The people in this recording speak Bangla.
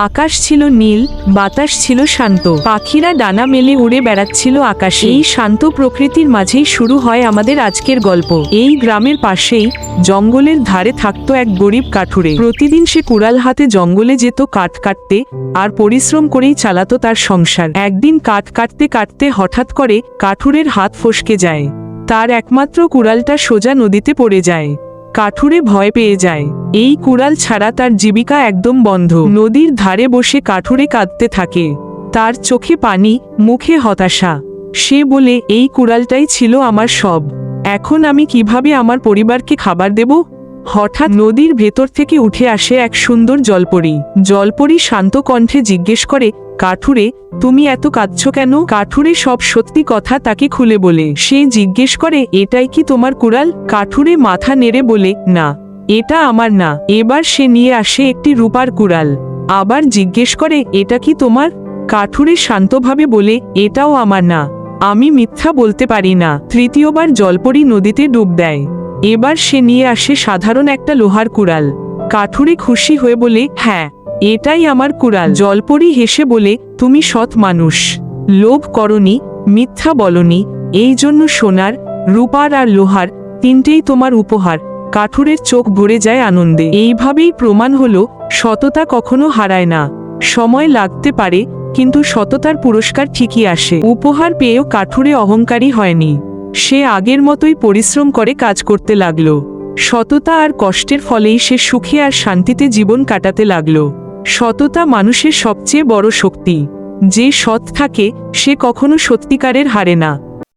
আকাশ ছিল নীল, বাতাস ছিল শান্ত, পাখিরা ডানা মেলে উড়ে বেড়াচ্ছিল আকাশে। এই শান্ত প্রকৃতির মাঝেই শুরু হয় আমাদের আজকের গল্প। এই গ্রামের পাশেই জঙ্গলের ধারে থাকতো এক গরিব কাঠুরে। প্রতিদিন সে কুড়াল হাতে জঙ্গলে যেত কাঠ কাটতে, আর পরিশ্রম করেই চালাতো তার সংসার। একদিন কাঠ কাটতে কাটতে হঠাৎ করে কাঠুরের হাত ফসকে যায়। তার একমাত্র কুড়ালটা সোজা নদীতে পড়ে যায়। কাঠুরে ভয় পেয়ে যায়। এই কুড়াল ছাড়া তার জীবিকা একদম বন্ধ। নদীর ধারে বসে কাঠুরে কাঁদতে থাকে। তার চোখে পানি, মুখে হতাশা। সে বলে, এই কুড়ালটাই ছিল আমার সব। এখন আমি কিভাবে আমার পরিবারকে খাবার দেব? হঠাৎ নদীর ভেতর থেকে উঠে আসে এক সুন্দর জলপরি। জলপরি শান্ত কণ্ঠে জিজ্ঞেস করে, কাঠুরে, তুমি এত কাঁদছো কেন? কাঠুরে সব সত্যি কথা তাকে খুলে বলে। সে জিজ্ঞেস করে, এটাই কি তোমার কুড়াল? কাঠুরে মাথা নেড়ে বলে, না, এটা আমার না। এবার সে নিয়ে আসে একটি রূপার কুড়াল। আবার জিজ্ঞেস করে, এটা কি তোমার? কাঠুরে শান্তভাবে বলে, এটাও আমার না, আমি মিথ্যা বলতে পারি না। তৃতীয়বার জলপরি নদীতে ডুব দেয়। এবার সে নিয়ে আসে সাধারণ একটা লোহার কুড়াল। কাঠুরে খুশি হয়ে বলে, হ্যাঁ, এটাই আমার কুড়াল। জলপরি হেসে বলে, তুমি সৎ মানুষ, লোভ করনি, মিথ্যা বলনি, এই জন্য সোনার, রূপার আর লোহার তিনটেই তোমার উপহার। কাঠুরের চোখ ভরে যায় আনন্দে। এইভাবেই প্রমাণ হলো, সততা কখনো হারায় না। সময় লাগতে পারে, কিন্তু সততার পুরস্কার ঠিকই আসে। উপহার পেয়েও কাঠুরে অহংকারী হয়নি। সে আগের মতোই পরিশ্রম করে কাজ করতে লাগলো। সততা আর কষ্টের ফলেই সে সুখে আর শান্তিতে জীবন কাটাতে লাগলো। সততা মানুষের সবচেয়ে বড় শক্তি। যে সৎ থাকে সে কখনো সত্যিকারের হারে না।